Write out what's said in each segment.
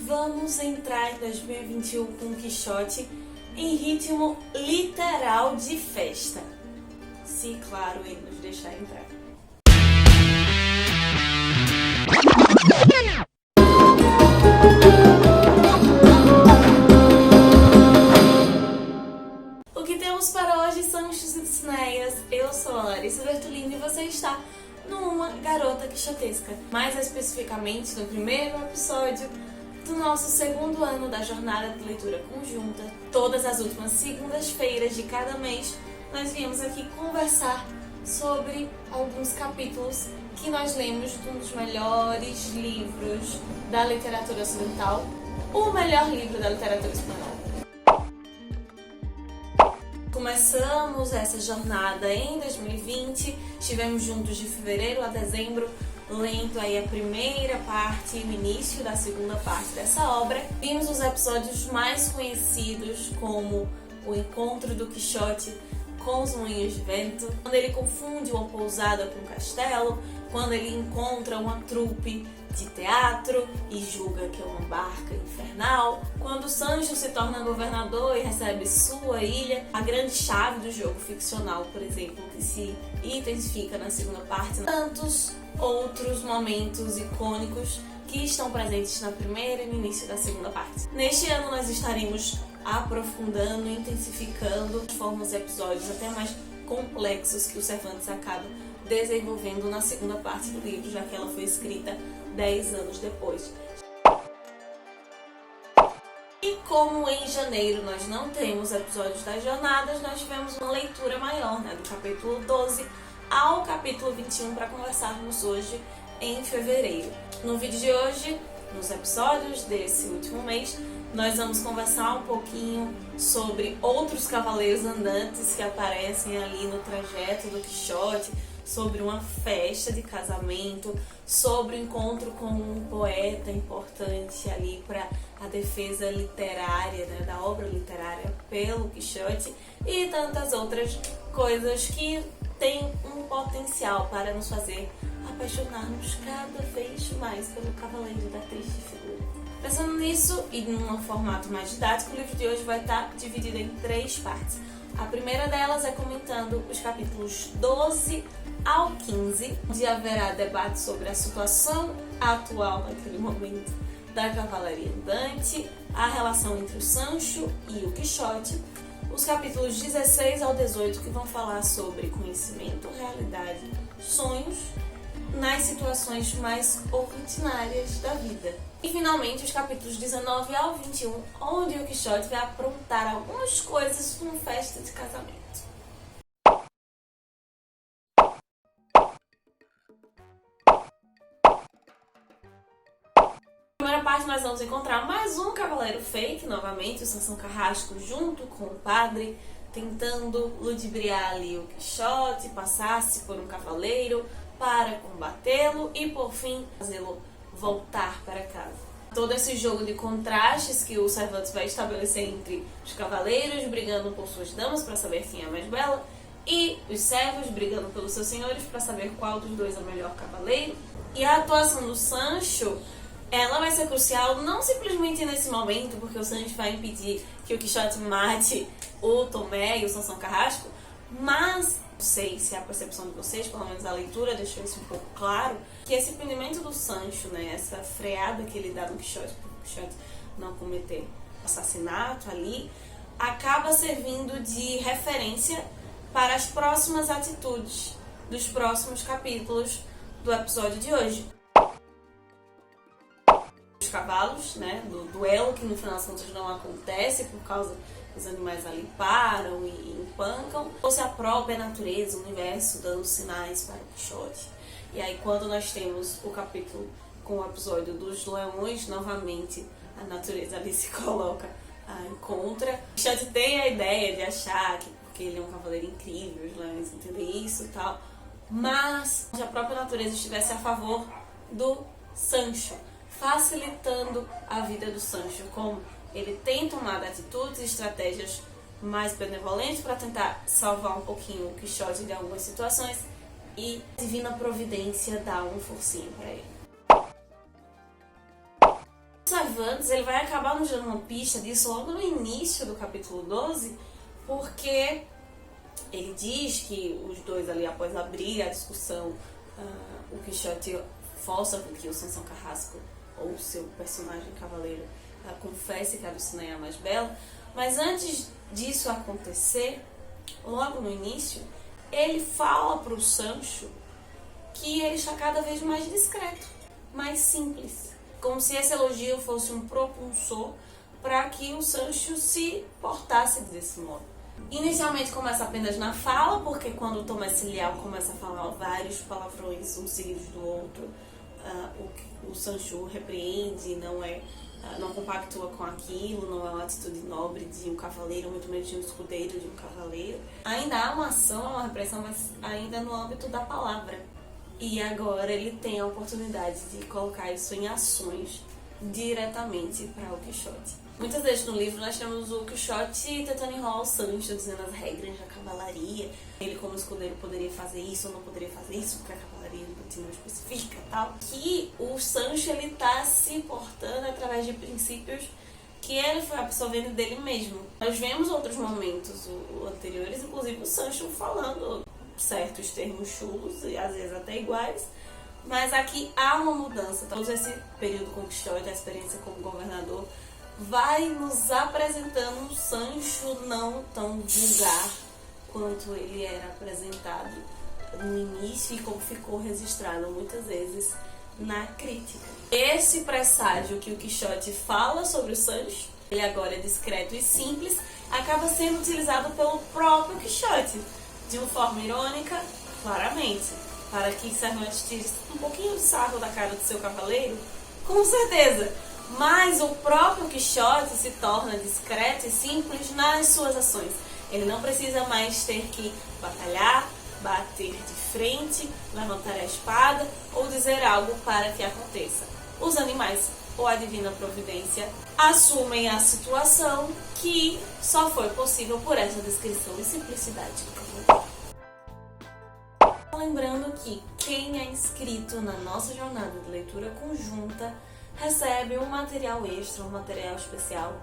vamos entrar em 2021 com o Quixote em ritmo literal de festa. Se, claro, ele nos deixar entrar. O que temos para hoje, Sanchos e Dulcineias? Eu sou a Larissa Bertolini e você está numa Garota Quixotesca. Mais especificamente no primeiro episódio do nosso segundo ano da jornada de leitura conjunta. Todas as últimas segundas-feiras de cada mês, nós viemos aqui conversar sobre alguns capítulos que nós lemos de um dos melhores livros da literatura ocidental, o melhor livro da literatura espanhola. Começamos essa jornada em 2020, estivemos juntos de fevereiro a dezembro, lendo aí a primeira parte e o início da segunda parte dessa obra. Vimos os episódios mais conhecidos, como o encontro do Quixote com os moinhos de vento, quando ele confunde uma pousada com um castelo, quando ele encontra uma trupe de teatro e julga que é uma barca infernal, quando Sancho se torna governador e recebe sua ilha, a grande chave do jogo ficcional, por exemplo, que se intensifica na segunda parte. Tantos outros momentos icônicos que estão presentes na primeira e no início da segunda parte. Neste ano nós estaremos aprofundando, intensificando, transformando os episódios até mais complexos que o Cervantes acaba desenvolvendo na segunda parte do livro, já que ela foi escrita 10 anos depois. E como em janeiro nós não temos episódios das jornadas, nós tivemos uma leitura maior, do capítulo 12 ao capítulo 21 para conversarmos hoje em fevereiro. No vídeo de hoje, nos episódios desse último mês, nós vamos conversar um pouquinho sobre outros cavaleiros andantes que aparecem ali no trajeto do Quixote, sobre uma festa de casamento, sobre o encontro com um poeta importante ali para a defesa literária, da obra literária pelo Quixote, e tantas outras coisas que têm um potencial para nos fazer apaixonarmos cada vez mais pelo cavaleiro da triste figura. Pensando nisso e num formato mais didático, o livro de hoje vai estar dividido em 3 partes. A primeira delas é comentando os capítulos 12 ao 15, onde haverá debate sobre a situação atual naquele momento da cavalaria andante, a relação entre o Sancho e o Quixote, os capítulos 16 ao 18 que vão falar sobre conhecimento, realidade, sonhos, nas situações mais ordinárias da vida. E finalmente os capítulos 19 ao 21, onde o Quixote vai aprontar algumas coisas numa festa de casamento. Na primeira parte nós vamos encontrar mais um cavaleiro fake, novamente o Sansão Carrasco junto com o padre, tentando ludibriar ali o Quixote, passar-se por um cavaleiro para combatê-lo e por fim fazê-lo voltar para casa. Todo esse jogo de contrastes que o Cervantes vai estabelecer entre os cavaleiros brigando por suas damas para saber quem é a mais bela e os servos brigando pelos seus senhores para saber qual dos dois é o melhor cavaleiro. E a atuação do Sancho, ela vai ser crucial não simplesmente nesse momento, porque o Sancho vai impedir que o Quixote mate o Tomé e o Sansão Carrasco, mas não sei se é a percepção de vocês, pelo menos a leitura deixou isso um pouco claro, que esse prendimento do Sancho, essa freada que ele dá no Quixote, para o Quixote não cometer assassinato ali, acaba servindo de referência para as próximas atitudes dos próximos capítulos do episódio de hoje. Os cavalos, do duelo que no final das contas não acontece por causa os animais ali param e empancam, ou se a própria natureza, o universo dando sinais para o Quixote. E aí quando nós temos o capítulo com o episódio dos leões, novamente a natureza ali se coloca em contra. O Quixote tem a ideia de achar que porque ele é um cavaleiro incrível, os leões entendem isso e tal, mas se a própria natureza estivesse a favor do Sancho, facilitando a vida do Sancho, como ele tem tomado atitudes e estratégias mais benevolentes para tentar salvar um pouquinho o Quixote de algumas situações e a divina providência dá um forcinho para ele. Cervantes ele vai acabar nos dando uma pista disso logo no início do capítulo 12, porque ele diz que os dois ali, após abrir a discussão, o Quixote força com que o Sansão Carrasco, ou seu personagem cavaleiro, confesse que a Dulcinea é a mais bela. Mas antes disso acontecer, logo no início, ele fala para o Sancho que ele está cada vez mais discreto, mais simples. Como se esse elogio fosse um propulsor para que o Sancho se portasse desse modo. Inicialmente começa apenas na fala, porque quando o Tomás Cilial começa a falar vários palavrões um seguidos do outro, o Sancho repreende, não compactua com aquilo, não é uma atitude nobre de um cavaleiro, muito menos de um escudeiro de um cavaleiro. Ainda há uma ação, uma repressão, mas ainda no âmbito da palavra. E agora ele tem a oportunidade de colocar isso em ações diretamente para o Quixote. Muitas vezes no livro nós temos o Quixote tentando enrolar o Sancho, dizendo as regras da cavalaria. Ele como escudeiro poderia fazer isso ou não poderia fazer isso, porque a cavalaria não especifica tal. Que o Sancho ele tá se portando através de princípios que ele foi absorvendo dele mesmo. Nós vemos outros momentos anteriores, inclusive o Sancho falando certos termos chulos e às vezes até iguais, mas aqui há uma mudança. Então, esse período com o Quixote, a experiência como governador, vai nos apresentando um Sancho não tão vulgar quanto ele era apresentado no início e como ficou registrado muitas vezes na crítica. Esse presságio que o Quixote fala sobre o Sancho, ele agora é discreto e simples, acaba sendo utilizado pelo próprio Quixote, de uma forma irônica, claramente, para que Cervantes tire um pouquinho de sarro da cara do seu cavaleiro, com certeza. Mas o próprio Quixote se torna discreto e simples nas suas ações. Ele não precisa mais ter que batalhar, bater de frente, levantar a espada ou dizer algo para que aconteça. Os animais ou a divina providência assumem a situação que só foi possível por essa descrição e simplicidade do cavaleiro. Lembrando que quem é inscrito na nossa jornada de leitura conjunta recebe um material extra, um material especial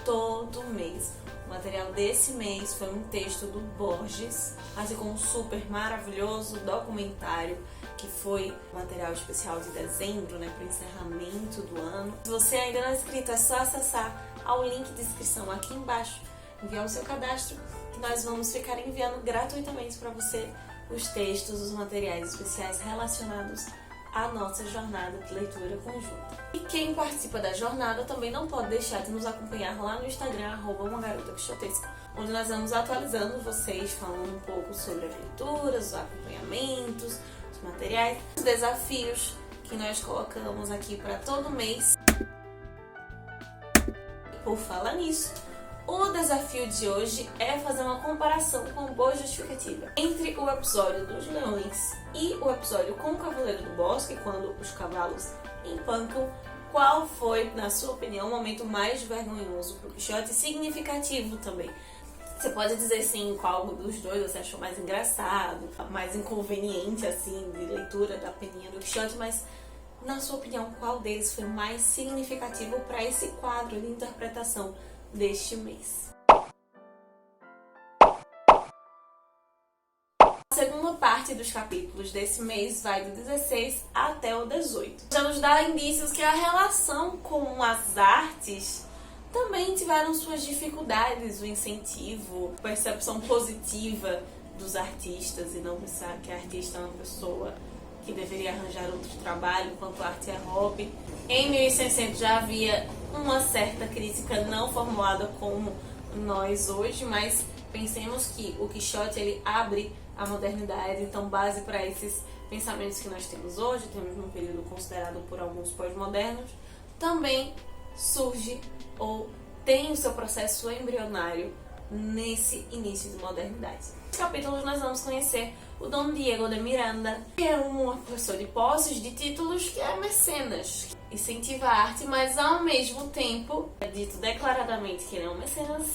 todo mês. O material desse mês foi um texto do Borges, assim como um super maravilhoso documentário que foi material especial de dezembro, para o encerramento do ano. Se você ainda não é inscrito, é só acessar ao link de inscrição aqui embaixo, enviar o seu cadastro, que nós vamos ficar enviando gratuitamente para você os textos, os materiais especiais relacionados à nossa jornada de leitura conjunta. E quem participa da jornada também não pode deixar de nos acompanhar lá no Instagram, @umagarota_quixotesca, onde nós vamos atualizando vocês, falando um pouco sobre as leituras, os acompanhamentos, os materiais, os desafios que nós colocamos aqui para todo mês. Por falar nisso, o desafio de hoje é fazer uma comparação com boa justificativa entre o episódio dos leões e o episódio com o Cavaleiro do Bosque, quando os cavalos empancam. Qual foi, na sua opinião, o momento mais vergonhoso para o Quixote e significativo também? Você pode dizer sim qual dos dois você achou mais engraçado, mais inconveniente assim de leitura da peninha do Quixote, mas na sua opinião, qual deles foi mais significativo para esse quadro de interpretação deste mês? A segunda parte dos capítulos desse mês vai do 16 até o 18. Já nos dá indícios que a relação com as artes também tiveram suas dificuldades, o incentivo, a percepção positiva dos artistas e não pensar que a artista é uma pessoa que deveria arranjar outro trabalho enquanto arte é hobby. Em 1600 já havia uma certa crítica não formulada como nós hoje, mas pensemos que o Quixote ele abre a modernidade, então base para esses pensamentos que nós temos hoje, temos num período considerado por alguns pós-modernos, também surge ou tem o seu processo embrionário nesse início de modernidade. Nos capítulos nós vamos conhecer o Dom Diego de Miranda, que é uma pessoa de posses, de títulos, que é mecenas, incentiva a arte, mas ao mesmo tempo é dito declaradamente que ele é um mecenas.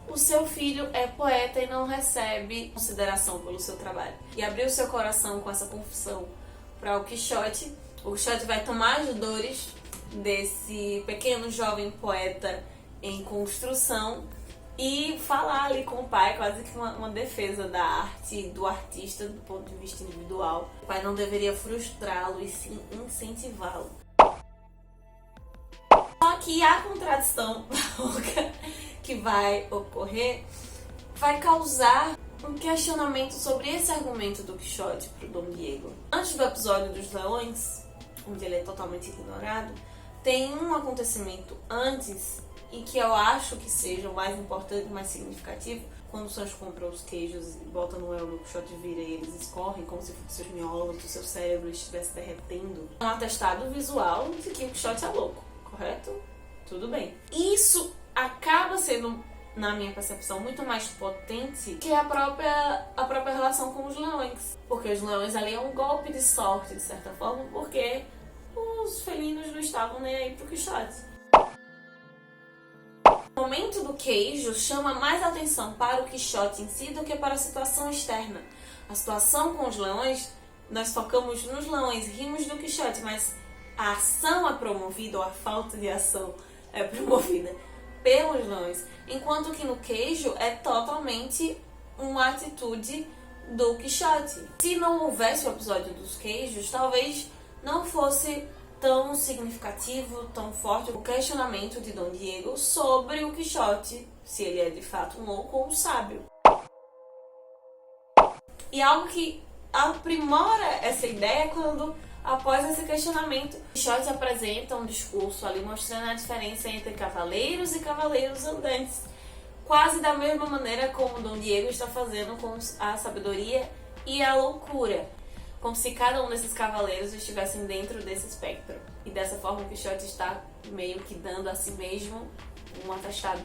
O seu filho é poeta e não recebe consideração pelo seu trabalho. E abriu seu coração com essa confissão para o Quixote vai tomar as dores desse pequeno jovem poeta em construção e falar ali com o pai, quase que uma defesa da arte, do artista do ponto de vista individual. O pai não deveria frustrá-lo e sim incentivá-lo. Só que a contradição que vai ocorrer vai causar um questionamento sobre esse argumento do Quixote para o Dom Diego. Antes do episódio dos leões, onde ele é totalmente ignorado, tem um acontecimento antes e que eu acho que seja o mais importante e mais significativo, quando o Sancho compra os queijos e bota no El, o Quixote vira e eles escorrem como se fossem os miolos do seu cérebro estivesse derretendo. É um atestado visual de que o Quixote é louco, correto? Tudo bem. Isso acaba sendo, na minha percepção, muito mais potente que a própria relação com os leões. Porque os leões ali é um golpe de sorte, de certa forma, porque os felinos não estavam nem aí pro Quixote. O momento do queijo chama mais atenção para o Quixote em si do que para a situação externa. A situação com os leões, nós focamos nos leões, rimos do Quixote, mas a ação é promovida, ou a falta de ação é promovida pelos leões. Enquanto que no queijo é totalmente uma atitude do Quixote. Se não houvesse o episódio dos queijos, talvez não fosse tão significativo, tão forte o questionamento de Dom Diego sobre o Quixote, se ele é de fato um louco ou um sábio. E algo que aprimora essa ideia é quando, após esse questionamento, Quixote apresenta um discurso ali mostrando a diferença entre cavaleiros e cavaleiros andantes, quase da mesma maneira como Dom Diego está fazendo com a sabedoria e a loucura, como se cada um desses cavaleiros estivessem dentro desse espectro. E dessa forma o Quixote está meio que dando a si mesmo um atestado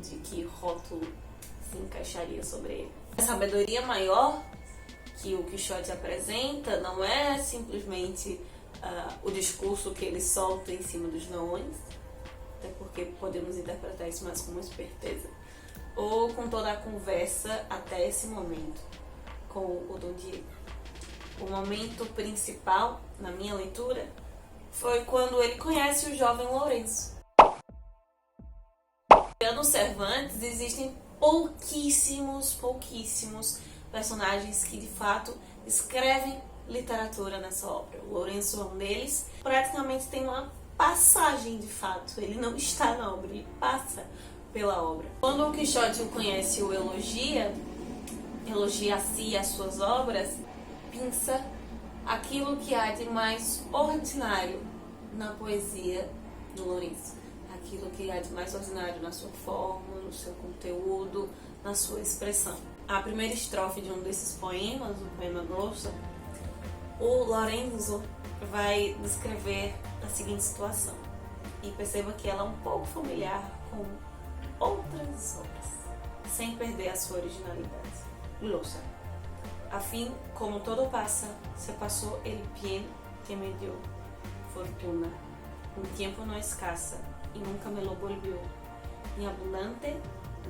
de que rótulo se encaixaria sobre ele. A sabedoria maior que o Quixote apresenta não é simplesmente o discurso que ele solta em cima dos leões, até porque podemos interpretar isso mais como esperteza, ou com toda a conversa até esse momento com o Dom Diego. O momento principal, na minha leitura, foi quando ele conhece o jovem Lourenço. No Cervantes existem pouquíssimos personagens que de fato escrevem literatura nessa obra. O Lourenço é um deles. Praticamente tem uma passagem de fato. Ele não está na obra, ele passa pela obra. Quando o Quixote o conhece e o elogia a si e as suas obras, pinça aquilo que há de mais ordinário na poesia do Lourenço. Aquilo que há de mais ordinário na sua forma, no seu conteúdo, na sua expressão. A primeira estrofe de um desses poemas, o poema Glossa, o Lourenço vai descrever a seguinte situação. E perceba que ela é um pouco familiar com outras obras, sem perder a sua originalidade. Glossa. A fin, como todo pasa, se pasó el bien que me dio fortuna. Un tiempo no escasa y nunca me lo volvió, ni abundante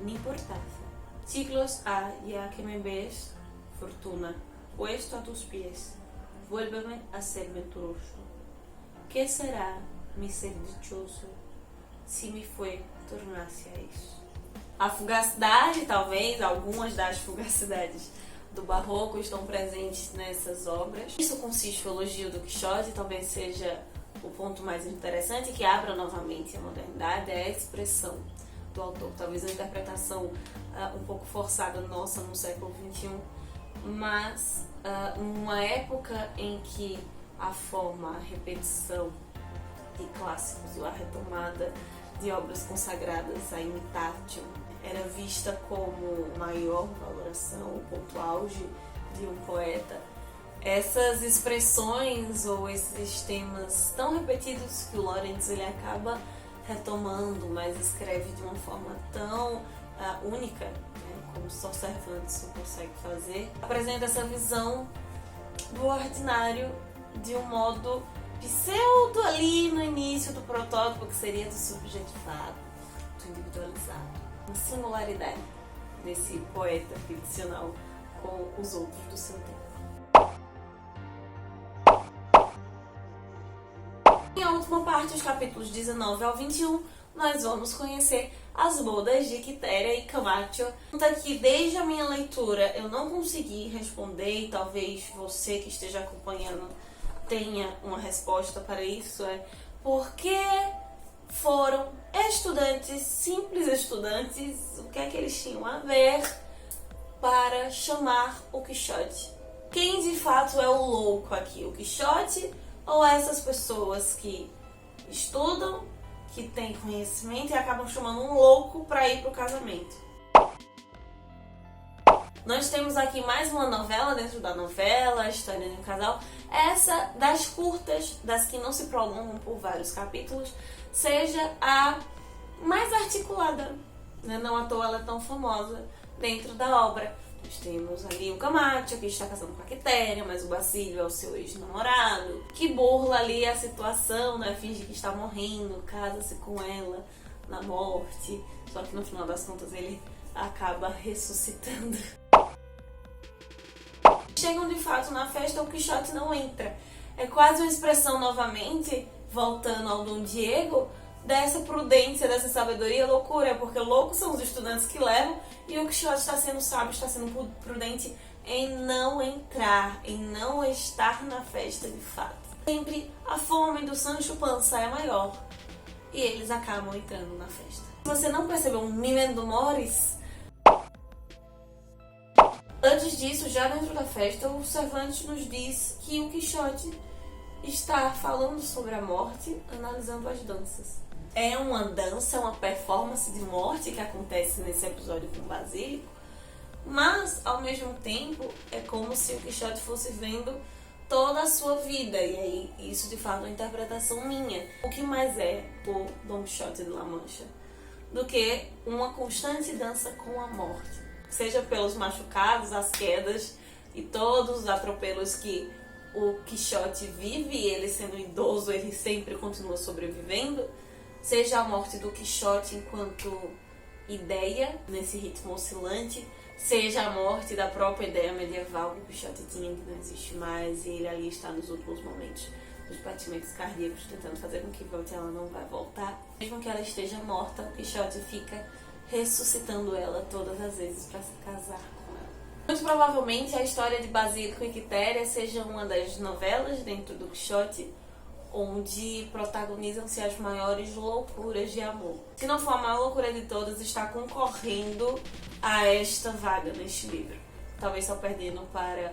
ni por taza. Siglos ha ya que me ves, fortuna, puesto a tus pies, vuélveme a ser venturoso. ¿Qué será mi ser dichoso se me foi tornar-se a isso? A fugacidade, talvez, algumas das fugacidades do Barroco estão presentes nessas obras. Isso consiste o elogio do Quixote, talvez seja o ponto mais interessante, que abra novamente a modernidade, é a expressão do autor. Talvez uma interpretação um pouco forçada nossa no século XXI, mas numa época em que a forma, a repetição de clássicos, a retomada de obras consagradas, a imitatio, era vista como maior valoração, o ponto auge de um poeta. Essas expressões ou esses temas tão repetidos que o Lourenço ele acaba retomando, mas escreve de uma forma tão única, né, como só Cervantes consegue fazer, apresenta essa visão do ordinário de um modo pseudo ali no início do protótipo, que seria do subjetivado, do individualizado. Uma singularidade desse poeta ficcional com os outros do seu tempo. Em a última parte, os capítulos 19 ao 21, nós vamos conhecer as bodas de Quitéria e Camacho. Que desde a minha leitura eu não consegui responder, e talvez você que esteja acompanhando tenha uma resposta para isso, por que foram estudantes, simples estudantes, o que é que eles tinham a ver para chamar o Quixote? Quem de fato é o louco aqui, o Quixote ou essas pessoas que estudam, que têm conhecimento e acabam chamando um louco para ir para o casamento? Nós temos aqui mais uma novela dentro da novela, a história de um casal. Essa das curtas, das que não se prolongam por vários capítulos, seja a mais articulada, né? Não à toa ela é tão famosa dentro da obra. Nós temos ali o Camacho, que está casando com a Quitéria, mas o Basílio é o seu ex-namorado, que burla ali a situação, né? Finge que está morrendo, casa-se com ela na morte, só que no final das contas ele acaba ressuscitando. Chegam de fato na festa, o Quixote não entra. É quase uma expressão novamente, voltando ao Dom Diego, dessa prudência, dessa sabedoria, loucura, porque loucos são os estudantes que levam, e o Quixote está sendo sábio, está sendo prudente em não entrar, em não estar na festa de fato. Sempre a fome do Sancho Panza é maior, e eles acabam entrando na festa. Se você não percebeu um Memento Mori, antes disso, já dentro da festa, o Cervantes nos diz que o Quixote está falando sobre a morte, analisando as danças. É uma dança, uma performance de morte que acontece nesse episódio com o Basílico, mas, ao mesmo tempo, é como se o Quixote fosse vendo toda a sua vida, e aí isso de fato é uma interpretação minha. O que mais é o Don Quixote de La Mancha do que uma constante dança com a morte? Seja pelos machucados, as quedas e todos os atropelos que o Quixote vive, e ele sendo idoso, ele sempre continua sobrevivendo, seja a morte do Quixote enquanto ideia, nesse ritmo oscilante, seja a morte da própria ideia medieval que o Quixote tinha, que não existe mais, e ele ali está nos últimos momentos dos batimentos cardíacos, tentando fazer com que volte, ela não vai voltar. Mesmo que ela esteja morta, o Quixote fica ressuscitando ela todas as vezes para se casar com ela. Muito provavelmente a história de Basílico e Quitéria seja uma das novelas dentro do Quixote onde protagonizam-se as maiores loucuras de amor. Se não for a maior loucura de todas, está concorrendo a esta vaga neste livro. Talvez só perdendo para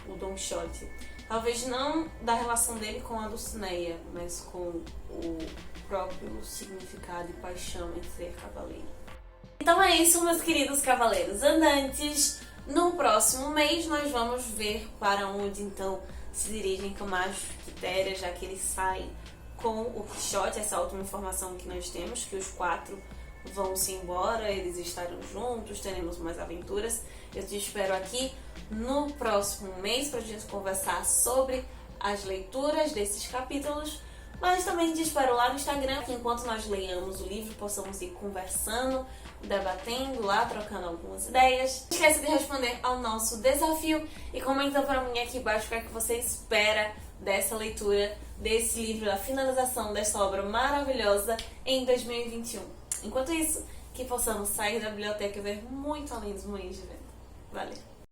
o Don Quixote. Talvez não da relação dele com a Dulcinea, mas com o próprio significado e paixão em ser cavaleiro. Então é isso, meus queridos cavaleiros andantes. No próximo mês nós vamos ver para onde então se dirigem Camacho e Quitéria, já que eles saem com o Quixote. Essa última informação que nós temos, que os 4 vão-se embora, eles estarão juntos, teremos mais aventuras. Eu te espero aqui no próximo mês para a gente conversar sobre as leituras desses capítulos. Mas também te espero lá no Instagram, que enquanto nós leiamos o livro, possamos ir conversando, debatendo lá, trocando algumas ideias. Não esqueça de responder ao nosso desafio e comenta para mim aqui embaixo o que é que você espera dessa leitura, desse livro, da finalização dessa obra maravilhosa em 2021. Enquanto isso, que possamos sair da biblioteca e ver muito além dos moinhos de vento. Valeu!